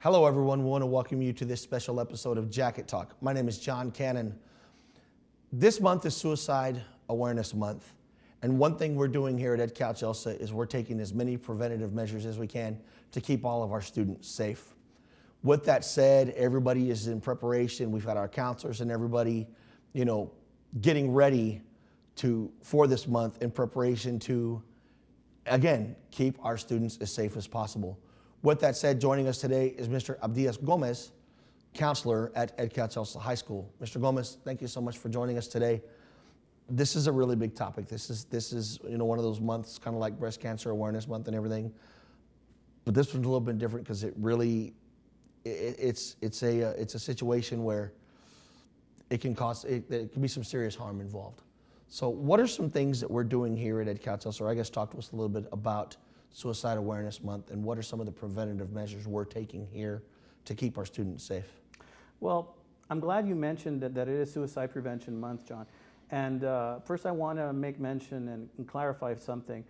Hello everyone, we want to welcome you to this special episode of Jacket Talk. My name is John Cannon. This month is Suicide Awareness Month, and one thing we're doing here at Edcouch-Elsa is we're taking as many preventative measures as we can to keep all of our students safe. With that said, everybody is in preparation. We've got our counselors and everybody, getting ready for this month in preparation to, again, keep our students as safe as possible. With that said, joining us today is Mr. Abdias Gomez, counselor at Edcouch-Elsa High School. Mr. Gomez, thank you so much for joining us today. This is a really big topic. This is one of those months, kind of like Breast Cancer Awareness Month and everything. But this one's a little bit different because it's a situation where it can be some serious harm involved. So what are some things that we're doing here at Edcouch-Elsa? Or I guess talk to us a little bit about Suicide Awareness Month, and what are some of the preventative measures we're taking here to keep our students safe? Well, I'm glad you mentioned that it is Suicide Prevention Month, John. And first I want to make mention and clarify something.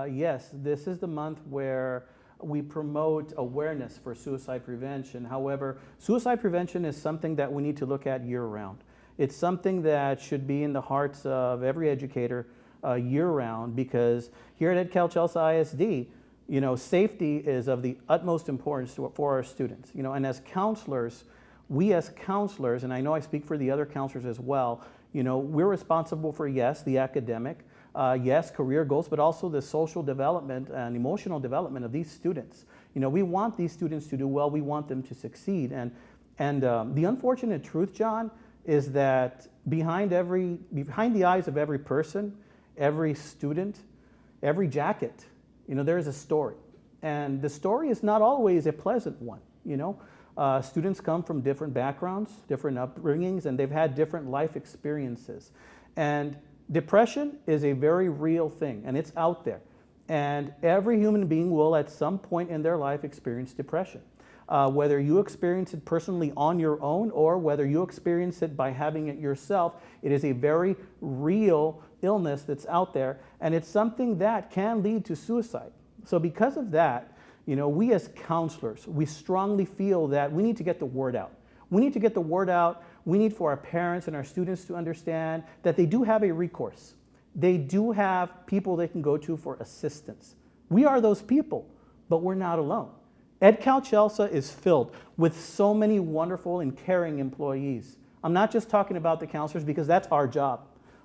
Yes, this is the month where we promote awareness for suicide prevention. However, suicide prevention is something that we need to look at year-round. It's something that should be in the hearts of every educator year-round, because here at Edcouch-Elsa ISD, safety is of the utmost importance for our students. And as counselors, and I know I speak for the other counselors as well, we're responsible for, yes, the academic, yes, career goals, but also the social development and emotional development of these students. We want these students to do well. We want them to succeed. And the unfortunate truth, John, is that behind the eyes of every person, every student, every jacket, there is a story. And the story is not always a pleasant one. Students come from different backgrounds, different upbringings, and they've had different life experiences. And depression is a very real thing, and it's out there. And every human being will at some point in their life experience depression. Whether you experience it personally on your own or whether you experience it by having it yourself, it is a very real illness that's out there, and it's something that can lead to suicide. So because of that, we as counselors, we strongly feel that we need to get the word out. We need to get the word out. We need for our parents and our students to understand that they do have a recourse. They do have people they can go to for assistance. We are those people, but we're not alone. Edcouch-Elsa is filled with so many wonderful and caring employees. I'm not just talking about the counselors because that's our job.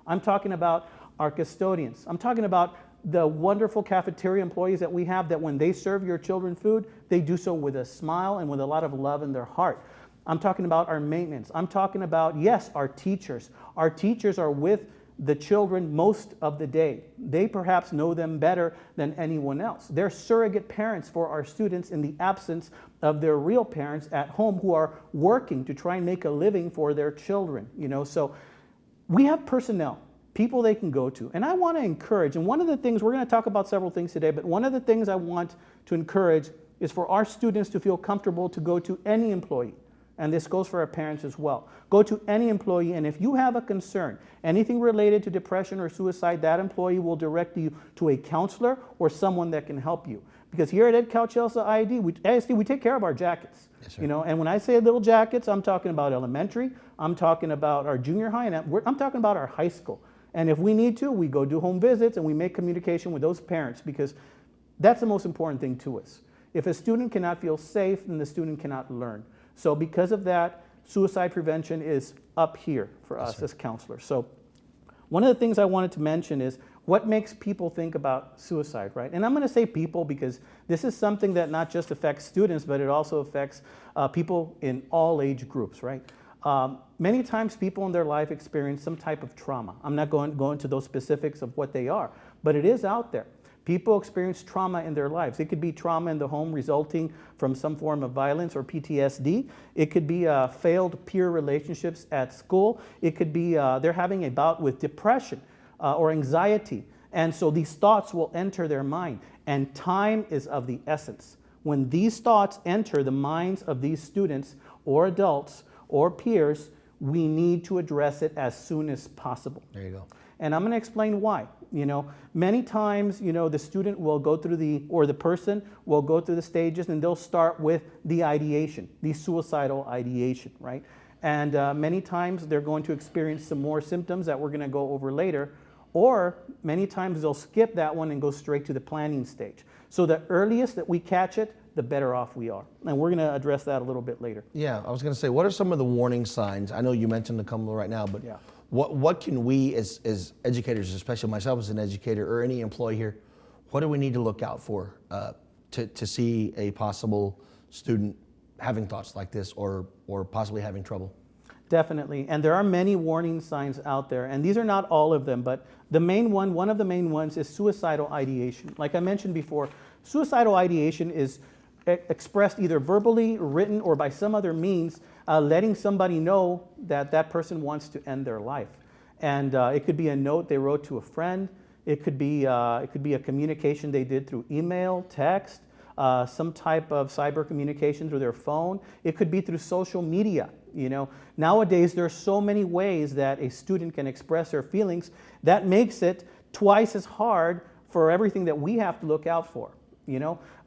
I'm talking about our custodians. I'm talking about the wonderful cafeteria employees that we have, that when they serve your children food, they do so with a smile and with a lot of love in their heart. I'm talking about our maintenance. I'm talking about, yes, our teachers. Our teachers are with the children most of the day. They perhaps know them better than anyone else. They're surrogate parents for our students in the absence of their real parents at home who are working to try and make a living for their children. So we have personnel, people they can go to. And I want to encourage, and one of the things, we're going to talk about several things today, but one of the things I want to encourage is for our students to feel comfortable to go to any employee. And this goes for our parents as well. Go to any employee, and if you have a concern, anything related to depression or suicide, that employee will direct you to a counselor or someone that can help you. Because here at Edcouch-Elsa ISD, we take care of our jackets. Yes, sir. And when I say little jackets, I'm talking about elementary, I'm talking about our junior high, and I'm talking about our high school. And if we need to, we go do home visits and we make communication with those parents, because that's the most important thing to us. If a student cannot feel safe, then the student cannot learn. So because of that, suicide prevention is up here for us as counselors. So one of the things I wanted to mention is what makes people think about suicide, right? And I'm going to say people because this is something that not just affects students, but it also affects people in all age groups, right? Many times people in their life experience some type of trauma. I'm not going to go into those specifics of what they are, but it is out there. People experience trauma in their lives. It could be trauma in the home resulting from some form of violence or PTSD. It could be failed peer relationships at school. It could be they're having a bout with depression or anxiety. And so these thoughts will enter their mind. And time is of the essence. When these thoughts enter the minds of these students or adults or peers, we need to address it as soon as possible. There you go. And I'm going to explain why. Many times, the student will go through or the person will go through the stages, and they'll start with the ideation, the suicidal ideation, right? And many times they're going to experience some more symptoms that we're going to go over later, or many times they'll skip that one and go straight to the planning stage. So the earliest that we catch it, the better off we are. And we're going to address that a little bit later. Yeah, I was going to say, what are some of the warning signs? I know you mentioned a couple right now, but Yeah. what can we as educators, especially myself as an educator or any employee here, what do we need to look out for to see a possible student having thoughts like this or possibly having trouble? Definitely, and there are many warning signs out there, and these are not all of them, but one of the main ones is suicidal ideation. Like I mentioned before, suicidal ideation is expressed either verbally, written, or by some other means, letting somebody know that that person wants to end their life. And it could be a note they wrote to a friend. It could be a communication they did through email, text, some type of cyber communication through their phone. It could be through social media. Nowadays there are so many ways that a student can express their feelings that makes it twice as hard for everything that we have to look out for.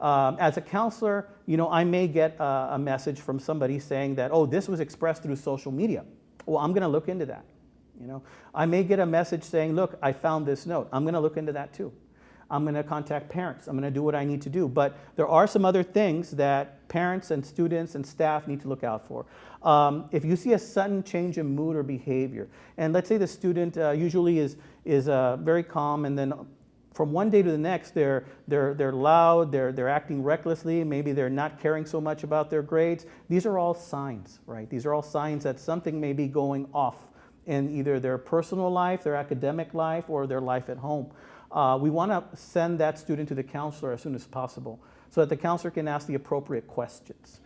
As a counselor, I may get a message from somebody saying that, oh, this was expressed through social media. Well, I'm going to look into that. I may get a message saying, look, I found this note. I'm going to look into that too. I'm going to contact parents. I'm going to do what I need to do. But there are some other things that parents and students and staff need to look out for. If you see a sudden change in mood or behavior, and let's say the student usually is very calm, and then from one day to the next, they're loud, they're acting recklessly, maybe they're not caring so much about their grades. These are all signs, right? These are all signs that something may be going off in either their personal life, their academic life, or their life at home. We want to send that student to the counselor as soon as possible so that the counselor can ask the appropriate questions.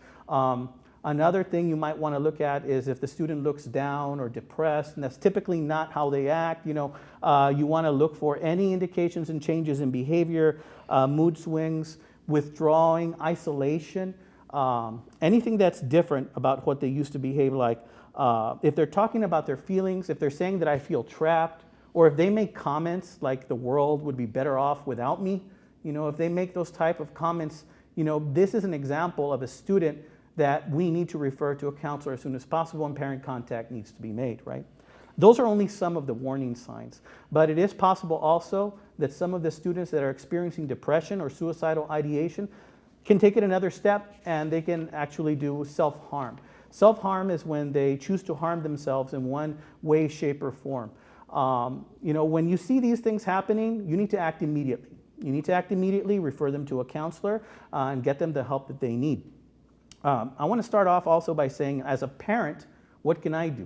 Another thing you might want to look at is if the student looks down or depressed, and that's typically not how they act. You want to look for any indications and changes in behavior, mood swings, withdrawing, isolation, anything that's different about what they used to behave like. If they're talking about their feelings, if they're saying that I feel trapped, or if they make comments like the world would be better off without me, if they make those type of comments, this is an example of a student that we need to refer to a counselor as soon as possible, and parent contact needs to be made, right? Those are only some of the warning signs, but it is possible also that some of the students that are experiencing depression or suicidal ideation can take it another step, and they can actually do self-harm. Self-harm is when they choose to harm themselves in one way, shape, or form. When you see these things happening, you need to act immediately. You need to act immediately, refer them to a counselor, and get them the help that they need. I want to start off also by saying, as a parent, what can I do?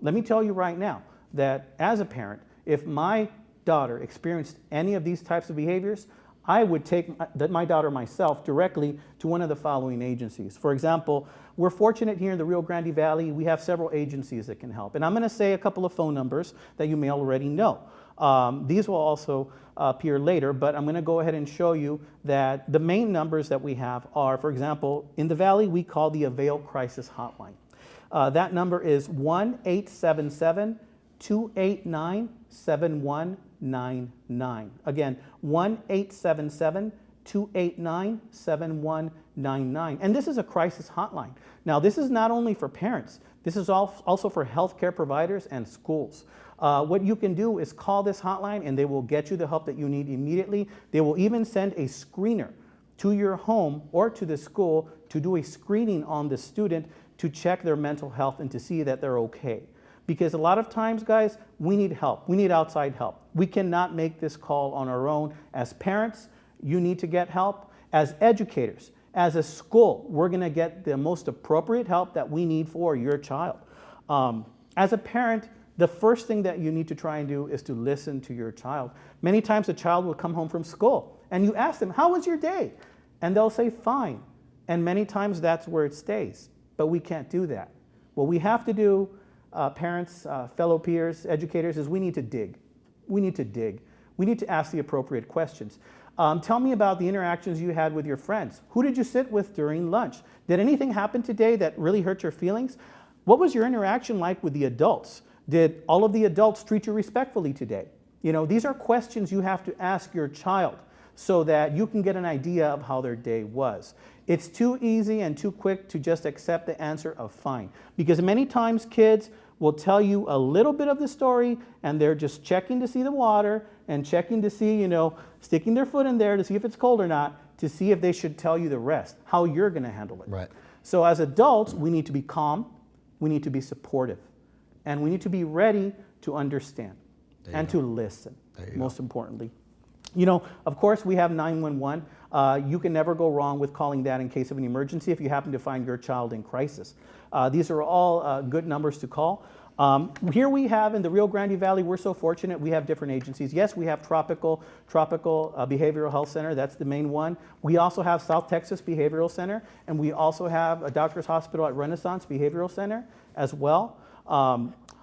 Let me tell you right now that as a parent, if my daughter experienced any of these types of behaviors, I would take my daughter myself directly to one of the following agencies. For example, we're fortunate here in the Rio Grande Valley, we have several agencies that can help. And I'm going to say a couple of phone numbers that you may already know. These will also appear later, but I'm going to go ahead and show you that the main numbers that we have are, for example, in the Valley, we call the Avail Crisis Hotline. That number is 1-877-289-7199. Again, 1-877-289-7199. And this is a crisis hotline. Now, this is not only for parents. This is also for healthcare providers and schools. What you can do is call this hotline, and they will get you the help that you need immediately. They will even send a screener to your home or to the school to do a screening on the student to check their mental health and to see that they're okay. Because a lot of times, guys, we need help. We need outside help. We cannot make this call on our own. As parents, you need to get help. As educators, as a school, we're going to get the most appropriate help that we need for your child. As a parent, the first thing that you need to try and do is to listen to your child. Many times a child will come home from school and you ask them, how was your day? And they'll say, fine. And many times that's where it stays. But we can't do that. What we have to do, parents, fellow peers, educators, is we need to dig. We need to dig. We need to ask the appropriate questions. Tell me about the interactions you had with your friends. Who did you sit with during lunch? Did anything happen today that really hurt your feelings? What was your interaction like with the adults? Did all of the adults treat you respectfully today? You know, these are questions you have to ask your child so that you can get an idea of how their day was. It's too easy and too quick to just accept the answer of fine. Because many times kids will tell you a little bit of the story and they're just checking to see the water and checking to see, you know, sticking their foot in there to see if it's cold or not, to see if they should tell you the rest, how you're going to handle it. Right. So as adults, we need to be calm, we need to be supportive, and we need to be ready to understand and to listen, most importantly. You know, of course, we have 911. You can never go wrong with calling that in case of an emergency if you happen to find your child in crisis. These are all good numbers to call. Here we have in the Rio Grande Valley, we're so fortunate, we have different agencies. Yes, we have Tropical Behavioral Health Center, that's the main one. We also have South Texas Behavioral Center, and we also have a doctor's hospital at Renaissance Behavioral Center as well.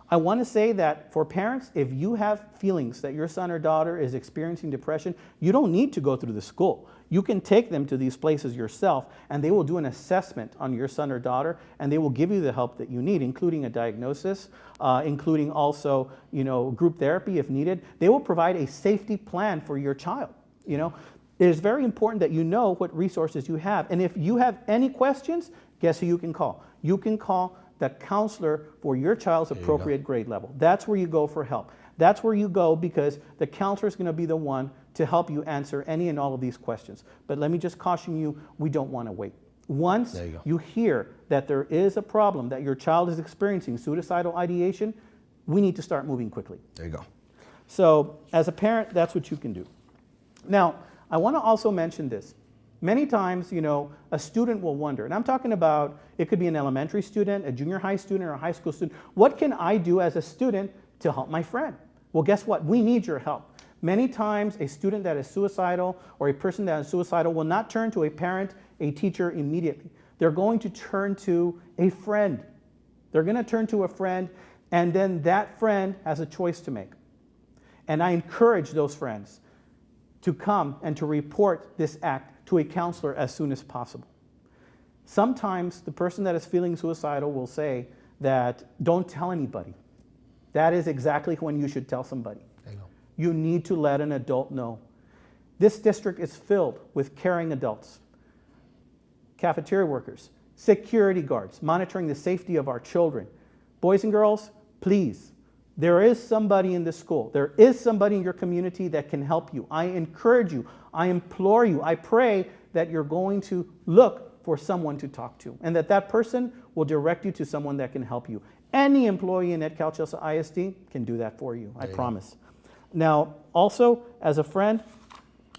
I want to say that for parents, if you have feelings that your son or daughter is experiencing depression, you don't need to go through the school. You can take them to these places yourself, and they will do an assessment on your son or daughter, and they will give you the help that you need, including a diagnosis, including also, you know, group therapy if needed. They will provide a safety plan for your child. You know, it is very important that you know what resources you have, and if you have any questions, guess who you can call? You can call the counselor for your child's appropriate grade level. That's where you go for help. That's where you go because the counselor is going to be the one to help you answer any and all of these questions. But let me just caution you, we don't want to wait. Once you hear that there is a problem, that your child is experiencing suicidal ideation, we need to start moving quickly. There you go. So as a parent, that's what you can do. Now, I want to also mention this. Many times, you know, a student will wonder, and I'm talking about, it could be an elementary student, a junior high student, or a high school student. What can I do as a student to help my friend? Well, guess what? We need your help. Many times, a student that is suicidal or a person that is suicidal will not turn to a parent, a teacher immediately. They're going to turn to a friend. They're going to turn to a friend, and then that friend has a choice to make. And I encourage those friends to come and to report this act to a counselor as soon as possible. Sometimes the person that is feeling suicidal will say that, don't tell anybody. That is exactly when you should tell somebody. You need to let an adult know. This district is filled with caring adults, cafeteria workers, security guards, monitoring the safety of our children. Boys and girls, please, there is somebody in this school. There is somebody in your community that can help you. I encourage you. I implore you. I pray that you're going to look for someone to talk to and that person will direct you to someone that can help you. Any employee in Edcouch-Elsa ISD can do that for you, I promise. Now, also, as a friend,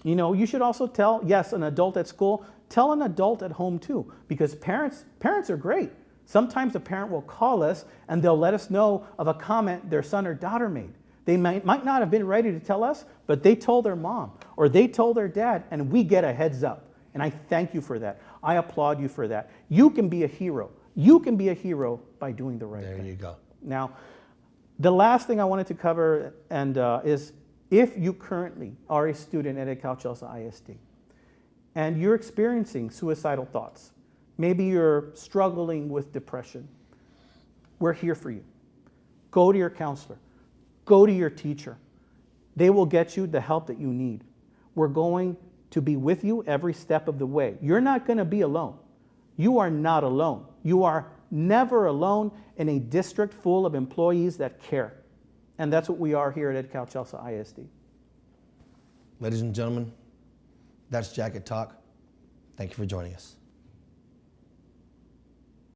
you know, you should also tell, yes, an adult at school, tell an adult at home too, because parents are great. Sometimes a parent will call us and they'll let us know of a comment their son or daughter made. They might not have been ready to tell us, but they told their mom or they told their dad, and we get a heads up. And I thank you for that. I applaud you for that. You can be a hero. You can be a hero by doing the right thing. There you go. Now, the last thing I wanted to cover is if you currently are a student at Edcouch-Elsa ISD and you're experiencing suicidal thoughts, maybe you're struggling with depression, we're here for you. Go to your counselor. Go to your teacher. They will get you the help that you need. We're going to be with you every step of the way. You're not going to be alone. You are not alone. You are never alone in a district full of employees that care. And that's what we are here at Edcouch-Elsa ISD. Ladies and gentlemen, that's Jacket Talk. Thank you for joining us.